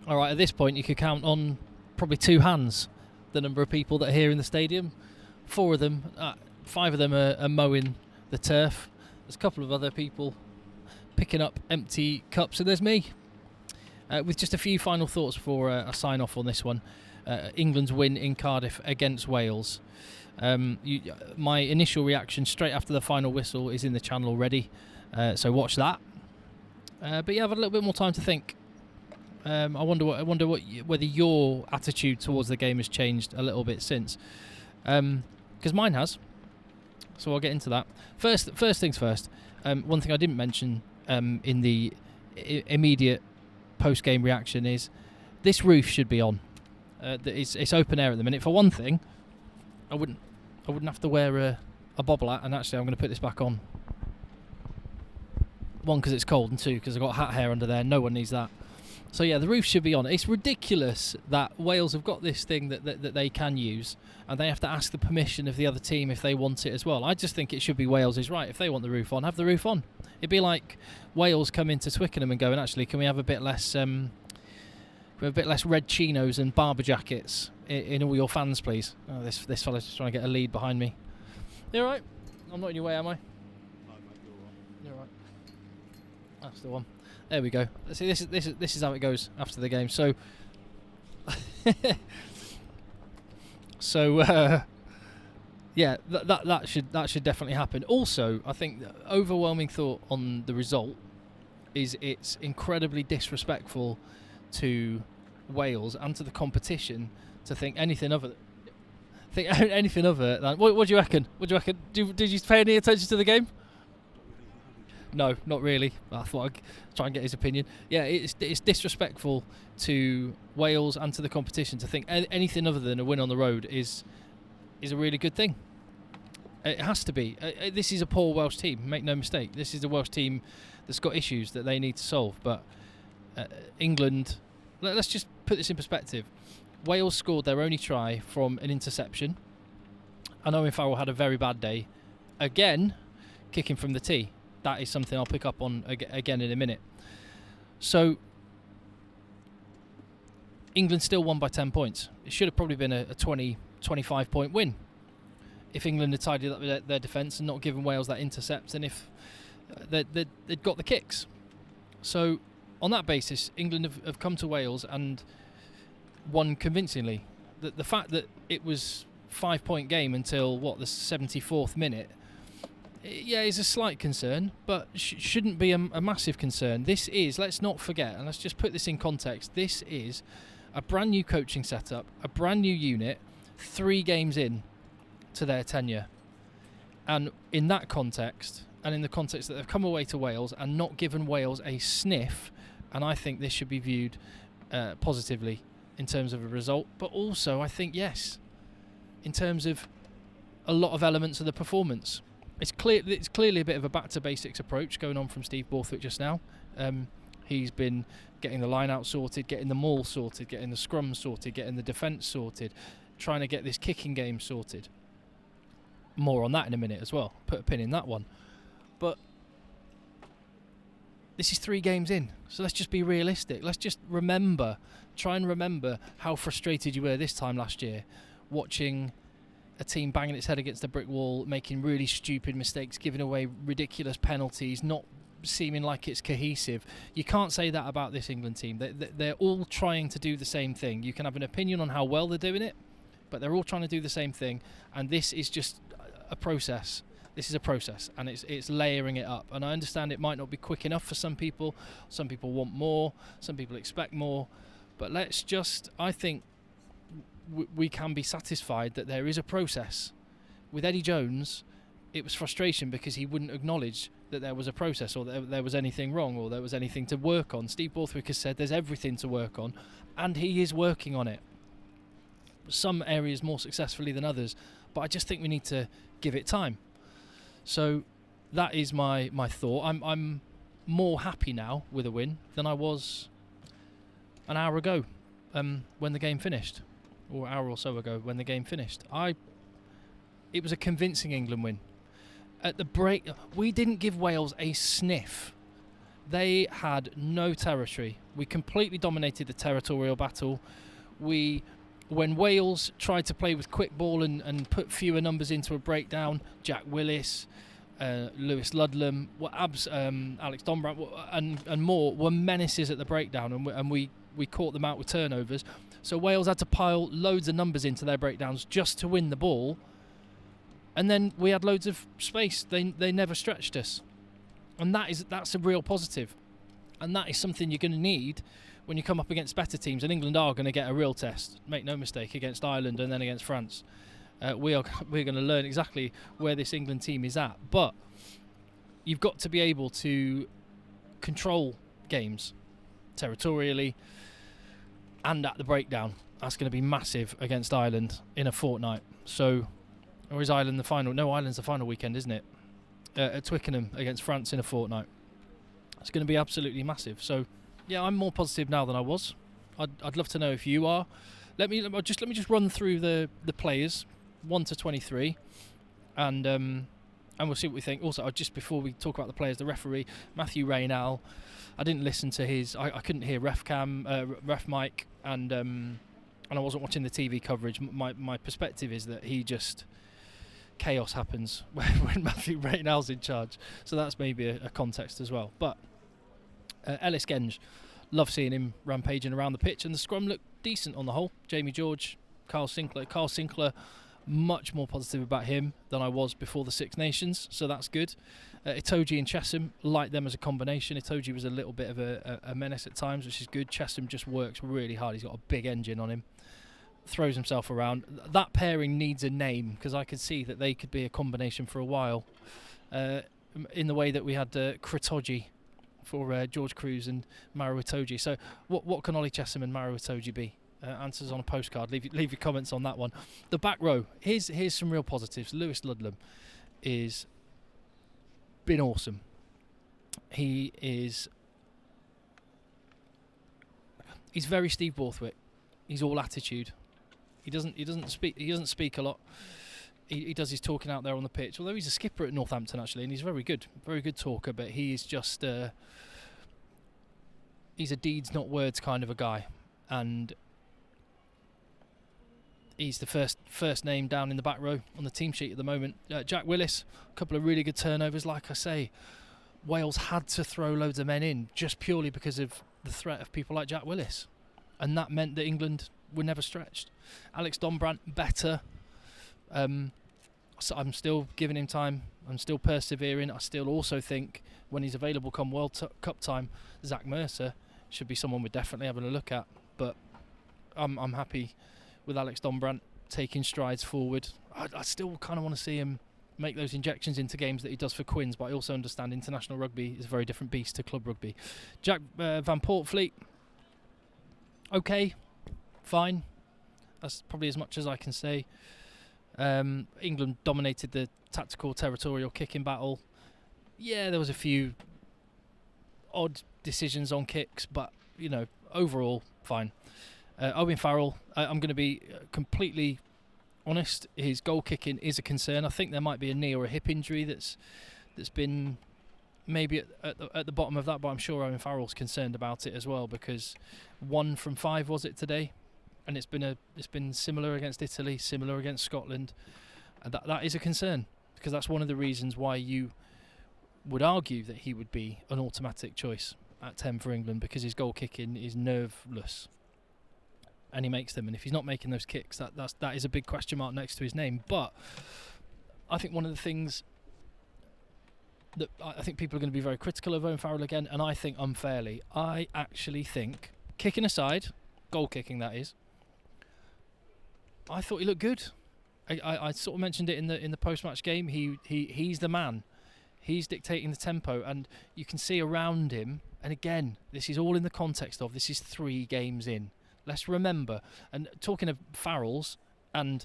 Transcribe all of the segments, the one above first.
All right, at this point, you could count on probably 2 hands the number of people that are here in the stadium. 4 of them, 5 of them are mowing the turf. There's a couple of other people picking up empty cups, and there's me. With just a few final thoughts before I sign off on this one. England's win in Cardiff against Wales. My initial reaction straight after the final whistle is in the channel already, so watch that. But yeah, I've had a little bit more time to think. I wonder whether your attitude towards the game has changed a little bit since, because mine has. So I'll get into that. First things first. One thing I didn't mention in the immediate post-game reaction is this roof should be on. It's open air at the minute. For one thing, I wouldn't have to wear a bobble hat, and actually I'm going to put this back on. 1, because it's cold, and 2, because I've got hat hair under there. No one needs that. So yeah, the roof should be on. It's ridiculous that Wales have got this thing that they can use, and they have to ask the permission of the other team if they want it as well. I just think it should be Wales' right. If they want the roof on, have the roof on. It'd be like Wales come into Twickenham and going, actually, can we have a bit less red chinos and barber jackets in all your fans, please? Oh, this fella's just trying to get a lead behind me. You all right? I'm not in your way, am I? No, mate, you're You're all right. That's the one. There we go. See, this is how it goes after the game. So, yeah, that should definitely happen. Also, I think the overwhelming thought on the result is it's incredibly disrespectful to Wales and to the competition to think anything other than. What do you reckon? Did you pay any attention to the game? No, not really. I thought I'd try and get his opinion. Yeah, it's disrespectful to Wales and to the competition to think anything other than a win on the road is a really good thing. It has to be. This is a poor Welsh team, make no mistake. This is a Welsh team that's got issues that they need to solve. But England, let's just put this in perspective. Wales scored their only try from an interception. I know Owen Farrell had a very bad day. Again, kicking from the tee. That is something I'll pick up on again in a minute. So, England still won by 10 points. It should have probably been a 20, 25 point win if England had tidied up their defence and not given Wales that intercept, and if they'd got the kicks. So, on that basis, England have come to Wales and won convincingly. The fact that it was 5-point game until, the 74th minute, yeah, is a slight concern, but shouldn't be a massive concern. This is, let's not forget, and let's just put this in context, this is a brand new coaching setup, a brand new unit, 3 games in to their tenure. And in that context, and in the context that they've come away to Wales and not given Wales a sniff, and I think this should be viewed positively in terms of a result, but also I think, yes, in terms of a lot of elements of the performance. It's clearly a bit of a back to basics approach going on from Steve Borthwick just now. He's been getting the line out sorted, getting the maul sorted, getting the scrum sorted, getting the defence sorted, trying to get this kicking game sorted. More on that in a minute as well. Put a pin in that one. But this is 3 games in, so let's just be realistic. Let's just try and remember how frustrated you were this time last year, watching a team banging its head against a brick wall, making really stupid mistakes, giving away ridiculous penalties, not seeming like it's cohesive. You can't say that about this England team. They're all trying to do the same thing. You can have an opinion on how well they're doing it, but they're all trying to do the same thing, and this is just a process. This is a process, and it's layering it up. And I understand it might not be quick enough for some people. Some people want more. Some people expect more. But I think we can be satisfied that there is a process. With Eddie Jones, it was frustration because he wouldn't acknowledge that there was a process, or that there was anything wrong, or there was anything to work on. Steve Borthwick has said there's everything to work on, and he is working on it. Some areas more successfully than others, but I just think we need to give it time. So that is my thought. I'm more happy now with a win than I was an hour ago when the game finished, or an hour or so ago when the game finished. It was a convincing England win. At the break, we didn't give Wales a sniff. They had no territory. We completely dominated the territorial battle. When Wales tried to play with quick ball and put fewer numbers into a breakdown, Jack Willis, Lewis Ludlam, Alex Dombrandt, and more were menaces at the breakdown, and we caught them out with turnovers. So Wales had to pile loads of numbers into their breakdowns just to win the ball, and then we had loads of space. They never stretched us, and that's a real positive, and that is something you're going to need when you come up against better teams. And England are going to get a real test, make no mistake, against Ireland and then against France. We're going to learn exactly where this England team is at, but you've got to be able to control games territorially and at the breakdown. That's going to be massive against Ireland in a fortnight. So, or is Ireland the final? No, Ireland's the final weekend, isn't it? At Twickenham against France in a fortnight. It's going to be absolutely massive. So, yeah, I'm more positive now than I was. I'd love to know if you are. Let me just run through the players, 1 to 23, and we'll see what we think. Also, just before we talk about the players, the referee, Matthew Raynal, I didn't listen to his. I couldn't hear ref mic, and I wasn't watching the TV coverage. My perspective is that chaos happens when Matthew Raynal's in charge. So that's maybe a context as well. But Ellis Genge, love seeing him rampaging around the pitch, and the scrum looked decent on the whole. Jamie George, Carl Sinclair, much more positive about him than I was before the Six Nations, so that's good. Itoje and Chesham, like them as a combination. Itoje was a little bit of a menace at times, which is good. Chesham just works really hard. He's got a big engine on him, throws himself around. That pairing needs a name, because I could see that they could be a combination for a while, in the way that we had Critoji for George Cruz and Maro Itoje. So what can Ollie Chesham and Maro Itoje be? Answers on a postcard. Leave your comments on that one. The back row. Here's some real positives. Lewis Ludlam is been awesome. He's very Steve Borthwick. He's all attitude. He doesn't speak a lot. He does his talking out there on the pitch. Although he's a skipper at Northampton actually, and he's very good talker. But he is just he's a deeds not words kind of a guy, and he's the first name down in the back row on the team sheet at the moment. Jack Willis, a couple of really good turnovers. Like I say, Wales had to throw loads of men in just purely because of the threat of people like Jack Willis, and that meant that England were never stretched. Alex Dombrandt, better. So I'm still giving him time. I'm still persevering. I still also think when he's available come World Cup time, Zach Mercer should be someone we're definitely having a look at. But I'm happy with Alex Dombrandt taking strides forward. I still kind of want to see him make those injections into games that he does for Quins, but I also understand international rugby is a very different beast to club rugby. Jack Van Portfleet, okay, fine. That's probably as much as I can say. England dominated the tactical territorial kicking battle. Yeah, there was a few odd decisions on kicks, but overall fine. Owen Farrell, I'm going to be completely honest, his goal kicking is a concern. I think there might be a knee or a hip injury that's been maybe at the bottom of that, but I'm sure Owen Farrell's concerned about it as well, because 1 from 5 was it today, and it's been similar against Italy, similar against Scotland, and that is a concern, because that's one of the reasons why you would argue that he would be an automatic choice at 10 for England, because his goal kicking is nerveless. And he makes them, and if he's not making those kicks, that is a big question mark next to his name. But I think one of the things that I think people are going to be very critical of Owen Farrell again, and I think unfairly, I actually think, kicking aside, goal kicking that is, I thought he looked good. I sort of mentioned it in the post-match game. He's the man. He's dictating the tempo, and you can see around him. And again, this is all in the context of this is 3 games in. Let's remember, and talking of Farrells and,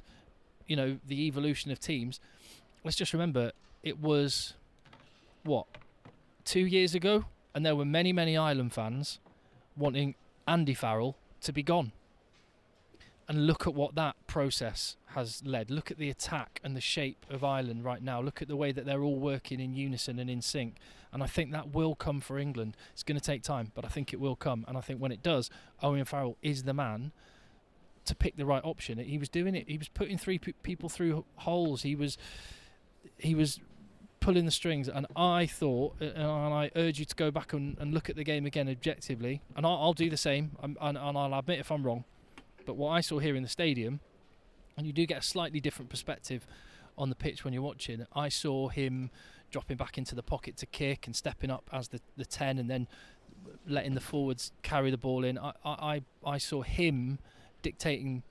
the evolution of teams, let's just remember it was, 2 years ago? And there were many, many Ireland fans wanting Andy Farrell to be gone. And look at what that process has led. Look at the attack and the shape of Ireland right now. Look at the way that they're all working in unison and in sync. And I think that will come for England. It's going to take time, but I think it will come. And I think when it does, Owen Farrell is the man to pick the right option. He was doing it. He was putting three people through holes. He was pulling the strings. And I thought, and I urge you to go back and look at the game again objectively. And I'll do the same. And I'll admit if I'm wrong. But what I saw here in the stadium, and you do get a slightly different perspective on the pitch when you're watching, I saw him dropping back into the pocket to kick and stepping up as the 10 and then letting the forwards carry the ball in. I saw him dictating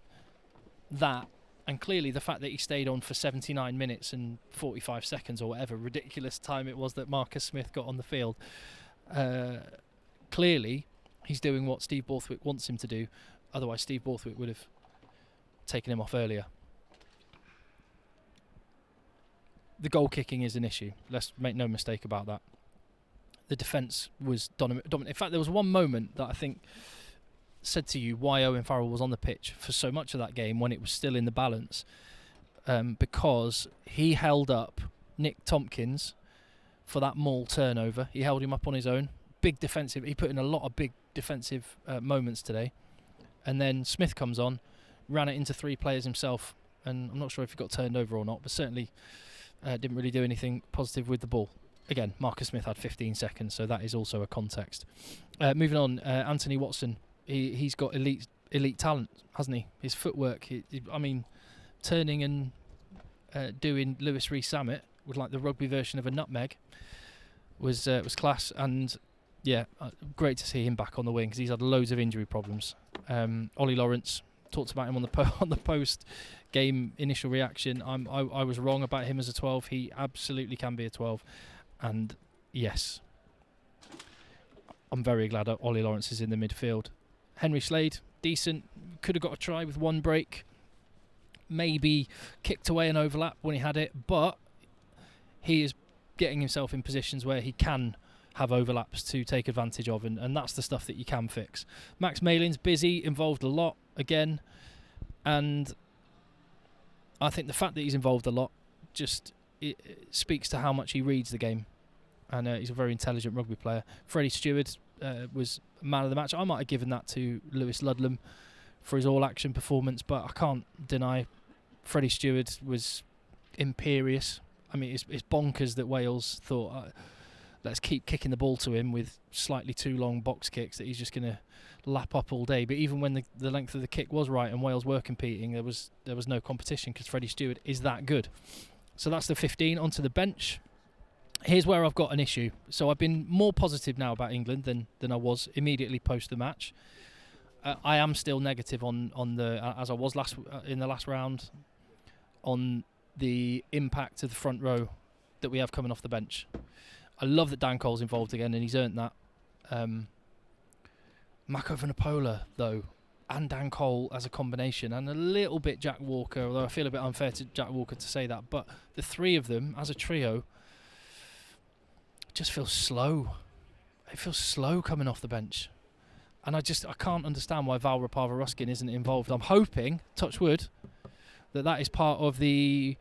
that, and clearly the fact that he stayed on for 79 minutes and 45 seconds or whatever ridiculous time it was that Marcus Smith got on the field, clearly he's doing what Steve Borthwick wants him to do. Otherwise, Steve Borthwick would have taken him off earlier. The goal kicking is an issue. Let's make no mistake about that. The defence was dominant. In fact, there was one moment that I think said to you why Owen Farrell was on the pitch for so much of that game when it was still in the balance, because he held up Nick Tompkins for that maul turnover. He held him up on his own. Big defensive. He put in a lot of big defensive moments today. And then Smith comes on, ran it into three players himself, and I'm not sure if he got turned over or not, but certainly didn't really do anything positive with the ball. Again, Marcus Smith had 15 seconds, so that is also a context. Moving on, Anthony Watson, he's got elite talent, hasn't he? His footwork, turning and doing Lewis Rees-Zammit with like the rugby version of a nutmeg was class, and yeah, great to see him back on the wing because he's had loads of injury problems. Ollie Lawrence, talked about him on the post game initial reaction. I was wrong about him as a 12. He absolutely can be a 12, and yes, I'm very glad that Ollie Lawrence is in the midfield. Henry Slade, decent, could have got a try with one break, maybe kicked away an overlap when he had it, but he is getting himself in positions where he can have overlaps to take advantage of, and that's the stuff that you can fix. Max Malin's busy, involved a lot again, and I think the fact that he's involved a lot just it speaks to how much he reads the game, and he's a very intelligent rugby player. Freddie Stewart was man of the match. I might have given that to Lewis Ludlam for his all-action performance, but I can't deny Freddie Stewart was imperious. I mean, it's bonkers that Wales thought, let's keep kicking the ball to him with slightly too long box kicks that he's just going to lap up all day. But even when the length of the kick was right and Wales were competing, there was no competition because Freddie Stewart is that good. So that's the 15. Onto the bench. Here's where I've got an issue. So I've been more positive now about England than I was immediately post the match. I am still negative on the as I was in the last round on the impact of the front row that we have coming off the bench. I love that Dan Cole's involved again, and he's earned that. Mako Vunipola, though, and Dan Cole as a combination, and a little bit Jack Walker, although I feel a bit unfair to Jack Walker to say that, but the three of them as a trio just feels slow. It feels slow coming off the bench. And I can't understand why Val Rapava-Ruskin isn't involved. I'm hoping, touch wood, that is part of the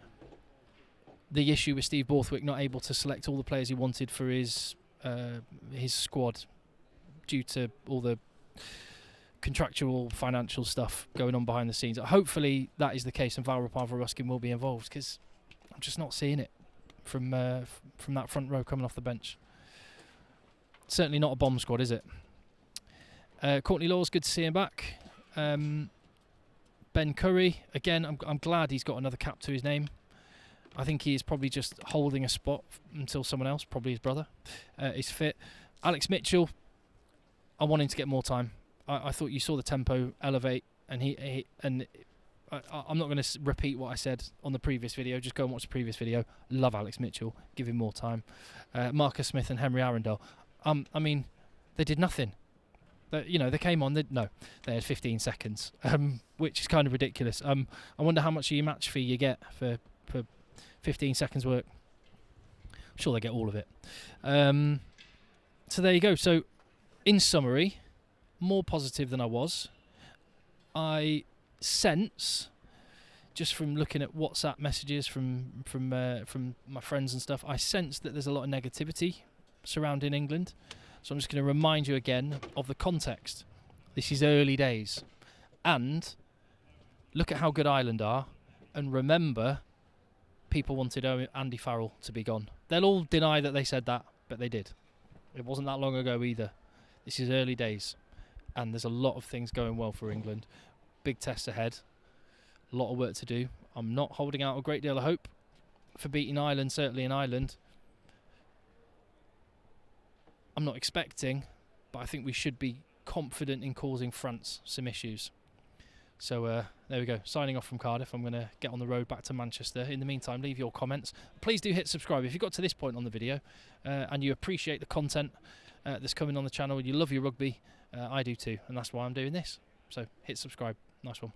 issue with Steve Borthwick not able to select all the players he wanted for his squad due to all the contractual financial stuff going on behind the scenes. Hopefully that is the case and Val Rapava-Ruskin will be involved, because I'm just not seeing it from that front row coming off the bench. Certainly not a bomb squad, is it? Courtney Lawes, good to see him back. Ben Curry, again, I'm glad he's got another cap to his name. I think he is probably just holding a spot until someone else, probably his brother, is fit. Alex Mitchell, I want him to get more time. I thought you saw the tempo elevate, and I'm not going to repeat what I said on the previous video. Just go and watch the previous video. Love Alex Mitchell. Give him more time. Marcus Smith and Henry Arundel. I mean, they did nothing. They came on. They had 15 seconds, which is kind of ridiculous. I wonder how much of your match fee you get for 15 seconds work. I'm sure they get all of it. So there you go. So, in summary, more positive than I was. I sense, just from looking at WhatsApp messages from my friends and stuff, I sense that there's a lot of negativity surrounding England. So I'm just going to remind you again of the context. This is early days, and look at how good Ireland are, and remember, people wanted Andy Farrell to be gone. They'll all deny that they said that, but they did. It wasn't that long ago either. This is early days, and there's a lot of things going well for England. Big tests ahead, a lot of work to do. I'm not holding out a great deal of hope for beating Ireland, certainly in Ireland. I'm not expecting, but I think we should be confident in causing France some issues. So there we go, signing off from Cardiff. I'm going to get on the road back to Manchester. In the meantime, leave your comments. Please do hit subscribe if you got to this point on the video and you appreciate the content that's coming on the channel. You love your rugby. I do too, and that's why I'm doing this. So hit subscribe. Nice one.